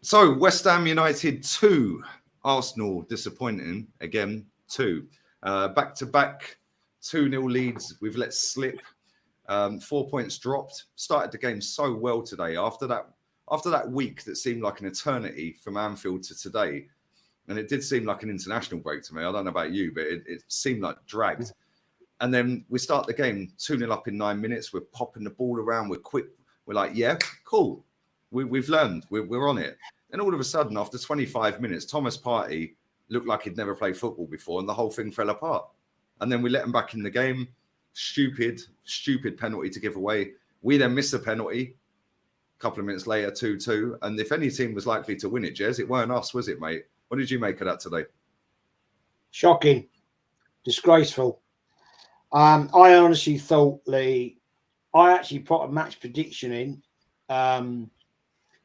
So West Ham United 2, Arsenal disappointing again 2. Back-to-back 2-0 leads we've let slip. 4 points dropped. Started the game so well today. After that week that seemed like an eternity from Anfield to today, and it did seem like an international break to me. I don't know about you, but it seemed like dragged. And then we start the game 2-0 up in 9 minutes. We're popping the ball around. We're quick. We're like, yeah, cool. We've learned. We're on it. And all of a sudden, after 25 minutes, Thomas Partey looked like he'd never played football before, and the whole thing fell apart. And then we let him back in the game. Stupid penalty to give away. We then miss a penalty. A couple of minutes later, 2-2. And if any team was likely to win it, Jez, it weren't us, was it, mate? What did you make of that today? Shocking. Disgraceful. I honestly thought, Lee, I actually put a match prediction in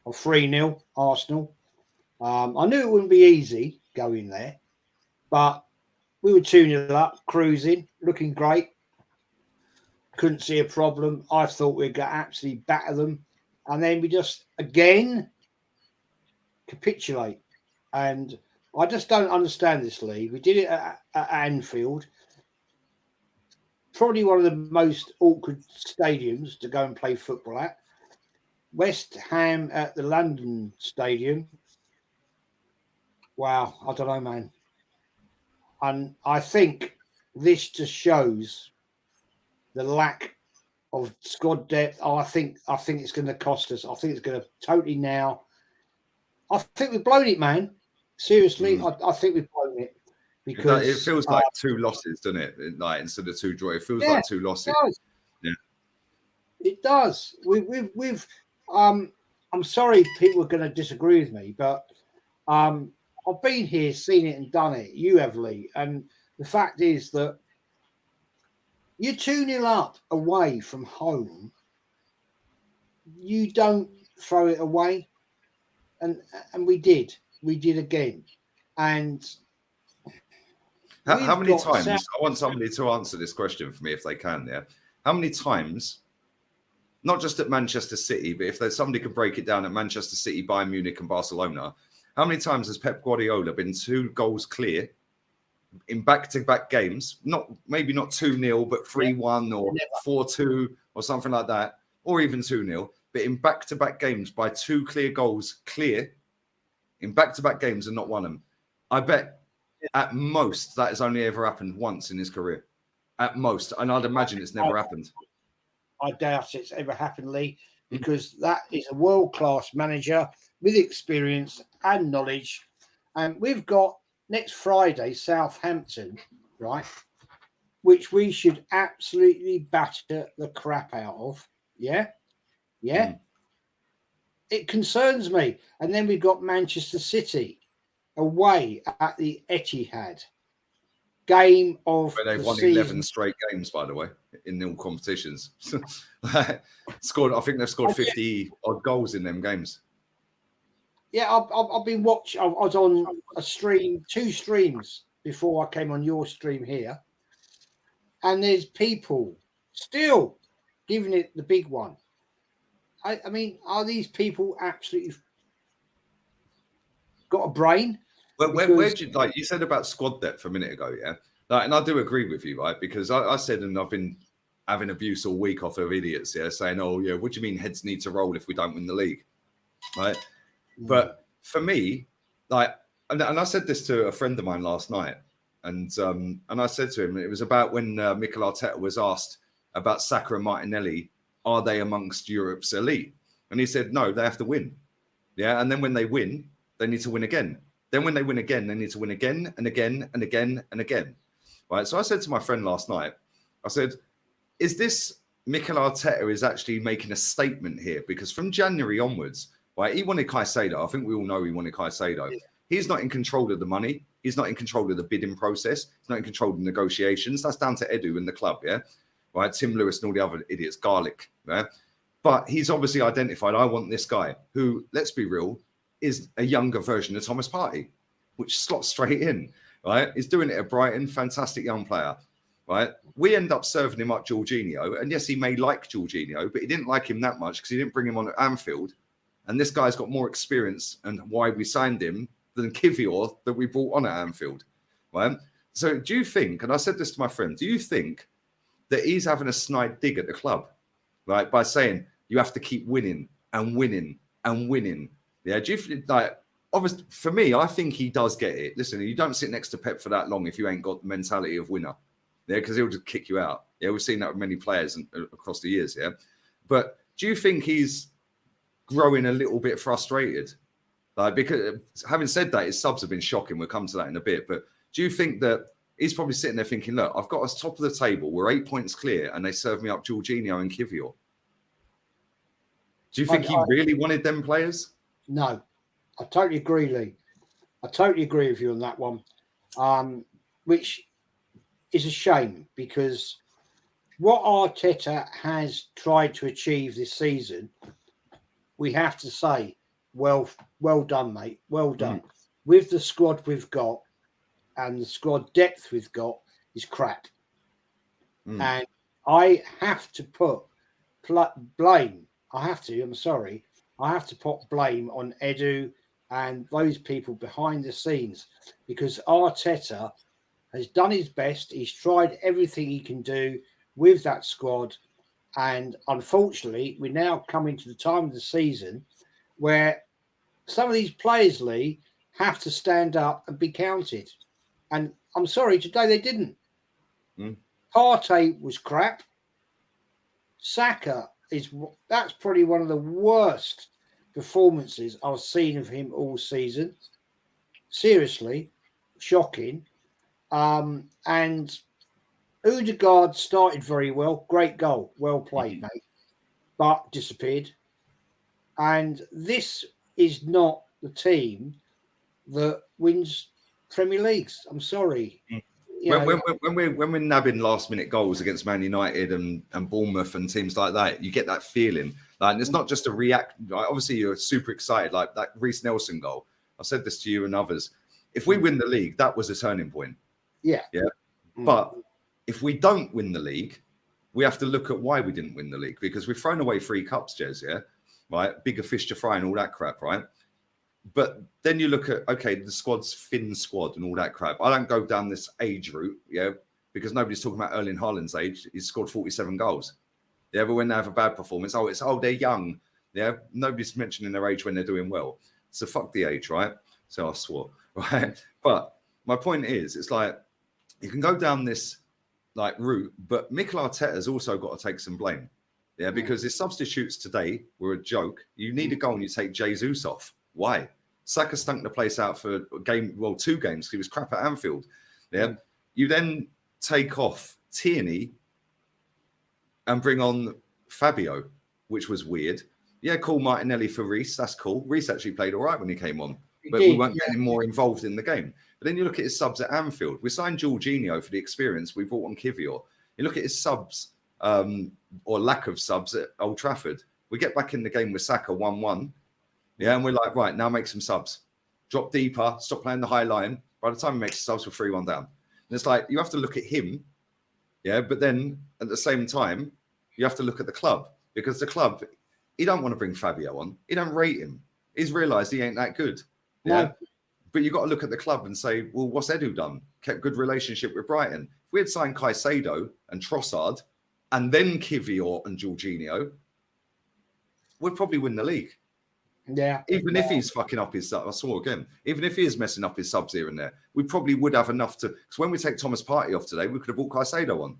of 3-0 Arsenal. I knew it wouldn't be easy going there, but we were 2-0 up, cruising, looking great. Couldn't see a problem. I thought we'd absolutely batter them. And then we just, again, capitulate. And I just don't understand this, Lee. We did it at Anfield. Probably one of the most awkward stadiums to go and play football at. West Ham at the London Stadium. Wow, I don't know, man. And I think this just shows the lack of squad depth. I think it's going to cost us. I think it's going to totally now. I think we've blown it, man. Seriously, I think we've blown it. Because it feels like 2 losses, doesn't it? Like instead of 2 draw, it feels like 2 losses. It does. We've I'm sorry people are going to disagree with me, but I've been here, seen it and done it. You have, Lee. And the fact is that you're 2-0 up away from home. You don't throw it away. And we did. We did again. And how many times? I want somebody to answer this question for me if they can. Yeah. How many times, not just at Manchester City, but if there's somebody could break it down at Manchester City, Bayern Munich and Barcelona, how many times has Pep Guardiola been 2 goals clear in back-to-back games? Maybe not 2-0, but 3-1 or 4-2 or something like that, or even 2-0, but in back-to-back games by 2 clear goals in back-to-back games and not won them. I bet at most that has only ever happened once in his career. At most. And I'd imagine it's never happened. I doubt it's ever happened, Lee, because that is a world-class manager with experience and knowledge. And we've got next Friday, Southampton, right, which we should absolutely batter the crap out of. Yeah? Yeah? It concerns me. And then we've got Manchester City away at the Etihad. Game of Where they've won season. 11 straight games, by the way, in all competitions. I think they've scored 50 odd goals in them games. Yeah, I've been watching. I was on a stream, 2 streams before I came on your stream here, and there's people still giving it the big one. I mean, are these people absolutely got a brain? But where do you, like you said about squad depth a minute ago, yeah? Like, and I do agree with you, right? Because I said, and I've been having abuse all week off of idiots, yeah, saying, oh, yeah, what do you mean heads need to roll if we don't win the league? Right? But for me, like, and I said this to a friend of mine last night, and I said to him, it was about when Mikel Arteta was asked about Saka and Martinelli, are they amongst Europe's elite? And he said, no, they have to win. Yeah, and then when they win, they need to win again. Then when they win again, they need to win again and again and again and again. Right? So I said to my friend last night, I said, is this Mikel Arteta is actually making a statement here? Because from January onwards, right, he wanted Caicedo. I think we all know he wanted Caicedo. Yeah. He's not in control of the money. He's not in control of the bidding process. He's not in control of the negotiations. That's down to Edu and the club, yeah? Right, Tim Lewis and all the other idiots, Garlic, yeah? But he's obviously identified, I want this guy who, let's be real, is a younger version of Thomas Partey, which slots straight in, right? He's doing it at Brighton, fantastic young player, right? We end up serving him up Jorginho, and yes, he may like Jorginho, but he didn't like him that much because he didn't bring him on at Anfield, And this guy's got more experience and why we signed him than Kivior that we brought on at Anfield. Right? So do you think, and I said this to my friend, do you think that he's having a snide dig at the club, right? By saying you have to keep winning and winning and winning. Yeah. Do you like, obviously, for me, I think he does get it. Listen, you don't sit next to Pep for that long if you ain't got the mentality of winner. Yeah, because he'll just kick you out. Yeah, we've seen that with many players across the years. Yeah, but do you think he's growing a little bit frustrated? Like, because having said that, his subs have been shocking. We'll come to that in a bit. But do you think that he's probably sitting there thinking, look, I've got us top of the table. We're 8 points clear, and they serve me up Jorginho and Kivior. Do you think he really wanted them players? No, I totally agree, Lee. I totally agree with you on that one, which is a shame because what Arteta has tried to achieve this season, we have to say, well done, mate. Well done. With the squad we've got and the squad depth we've got is crap. And I have to put blame. I have to. I'm sorry. I have to put blame on Edu and those people behind the scenes because Arteta has done his best. He's tried everything he can do with that squad. And unfortunately, we're now coming to the time of the season where some of these players, Lee, have to stand up and be counted. And I'm sorry, today they didn't. Partey was crap. Saka that's probably one of the worst performances I've seen of him all season. Seriously, shocking. And Odegaard started very well. Great goal. Well played, mate. But disappeared. And this is not the team that wins Premier Leagues. I'm sorry. When we're nabbing last minute goals against Man United and Bournemouth and teams like that, you get that feeling. Like, and it's not just a react. Like, obviously, you're super excited. Like that Reece Nelson goal. I've said this to you and others. If we win the league, that was a turning point. Yeah. But if we don't win the league, we have to look at why we didn't win the league because we've thrown away 3 cups, Jez. Yeah, right. Bigger fish to fry and all that crap, right? But then you look at, okay, the squad's thin squad and all that crap. I don't go down this age route, because nobody's talking about Erling Haaland's age. He's scored 47 goals. Yeah, but when they have a bad performance, they're young. Yeah, nobody's mentioning their age when they're doing well. So fuck the age, right? So I swore, right? But my point is, it's like you can go down this like route, but Mikel Arteta's also got to take some blame. Yeah, because his substitutes today were a joke. You need a goal and you take JEZ'S off. Why? Saka stunk the place out for 2 games. He was crap at Anfield. Yeah. You then take off Tierney and bring on Fabio, which was weird. Yeah, cool. Martinelli for Reece. That's cool. Reece actually played all right when he came on, but we weren't getting more involved in the game. But then you look at his subs at Anfield. We signed Jorginho for the experience. We brought on Kivior. You look at his subs or lack of subs at Old Trafford. We get back in the game with Saka 1-1. Yeah, and we're like, right, now make some subs. Drop deeper, stop playing the high line. By the time he makes subs, we're 3-1 down. And it's like, you have to look at him, but then at the same time, you have to look at the club. Because the club, he don't want to bring Fabio on. He don't rate him. He's realised he ain't that good. Yeah. No. But you've got to look at the club and say, well, what's Edu done? Kept good relationship with Brighton. If we had signed Caicedo and Trossard and then Kivior and Jorginho, we'd probably win the league. Yeah. Even if he's fucking up his subs, I saw again. Even if he is messing up his subs here and there, we probably would have enough to. Because when we take Thomas Partey off today, we could have brought Caicedo on.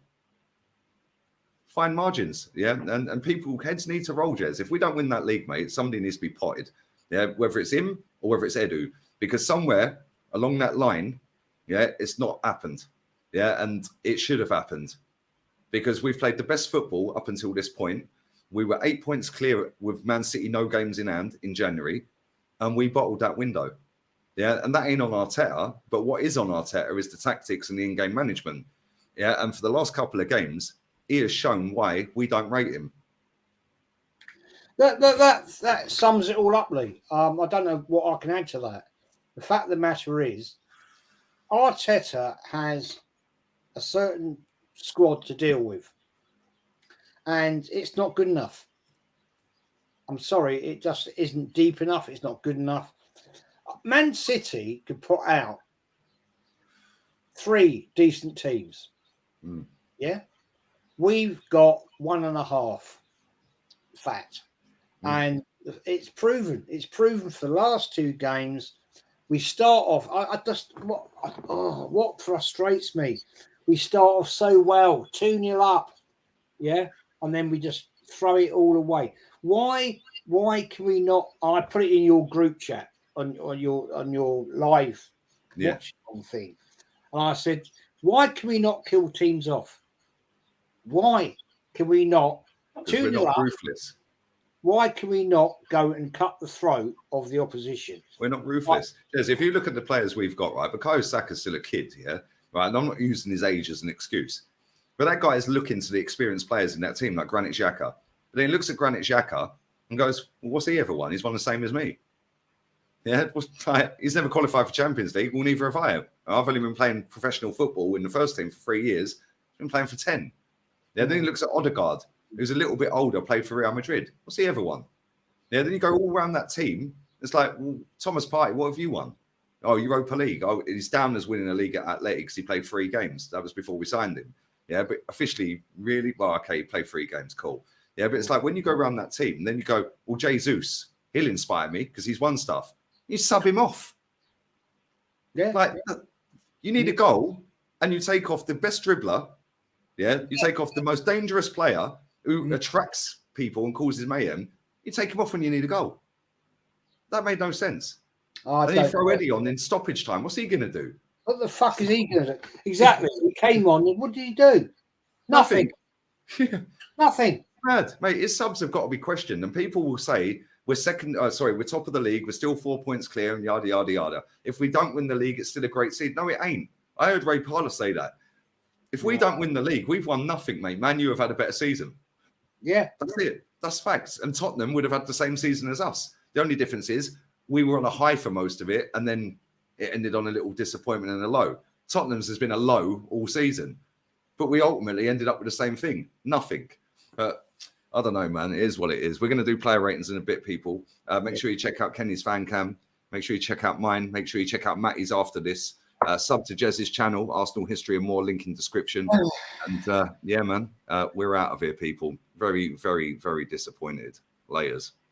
Fine margins, and people heads need to roll, Jez. If we don't win that league, mate, somebody needs to be potted. Yeah, whether it's him or whether it's Edu, because somewhere along that line, it's not happened. Yeah, and it should have happened because we've played the best football up until this point. We were 8 points clear with Man City, no games in hand in January, and we bottled that window. Yeah, and that ain't on Arteta, but what is on Arteta is the tactics and the in-game management. Yeah, and for the last couple of games, he has shown why we don't rate him. That sums it all up, Lee. I don't know what I can add to that. The fact of the matter is, Arteta has a certain squad to deal with, and it's not good enough. I'm sorry, it just isn't deep enough. It's not good enough. Man City could put out 3 decent teams. Mm. Yeah, we've got 1.5 fat, and it's proven. It's proven for the last 2 games. We start off. I just what frustrates me. We start off so well, 2-0 up, yeah, and then we just throw it all away. Why? Why can we not? I put it in your group chat on your live Yeah, watching on thing, and I said, why can we not kill teams off? Why can we not because 2 we're 0 not up? ruthless. Why can we not go and cut the throat of the opposition? We're not ruthless. Jez, if you look at the players we've got, right, Bukayo Saka's still a kid, yeah, right, and I'm not using his age as an excuse, but that guy is looking to the experienced players in that team, like Granit Xhaka. But then he looks at Granit Xhaka and goes, well, what's he ever won? He's won the same as me. Yeah, he's never qualified for Champions League. Well, neither have I. I've only been playing professional football in the first team for 3 years. I've been playing for 10. Yeah, then he looks at Odegaard, who's a little bit older, played for Real Madrid. What's he ever won? Yeah, then you go all around that team. It's like, well, Thomas Partey, what have you won? Oh, Europa League. Oh, he's down as winning a league at Athletics. He played 3 games. That was before we signed him. Yeah, but officially, really, well, okay, he played 3 games. Cool. Yeah, but it's like when you go around that team, then you go, well, JEZ'S, he'll inspire me because he's won stuff. You sub him off. Yeah, Like, you need a goal and you take off the best dribbler. Yeah, you take off the most dangerous player who attracts people and causes mayhem. You take him off when you need a goal. That made no sense. And then you throw Eddie on in stoppage time. What's he going to do? What the fuck is he going to do? Exactly. He came on. And what did he do? Nothing. Nothing. Mad, mate. His subs have got to be questioned, and people will say we're second. We're top of the league. We're still 4 points clear, and yada yada yada. If we don't win the league, it's still a great seed. No, it ain't. I heard Ray Parlour say that. If we don't win the league, we've won nothing, mate. Man, you have had a better season. Yeah, that's it. That's facts. And Tottenham would have had the same season as us. The only difference is we were on a high for most of it, and then it ended on a little disappointment and a low. Tottenham's has been a low all season, but we ultimately ended up with the same thing, nothing. But I don't know, man. It is what it is. We're going to do player ratings in a bit, people. Make sure you check out Kenny's fan cam. Make sure you check out mine. Make sure you check out Matty's after this. Sub to JEZ'S channel, Arsenal History and More, link in description. And yeah, man, we're out of here, people. Very, very, very disappointed. Layers.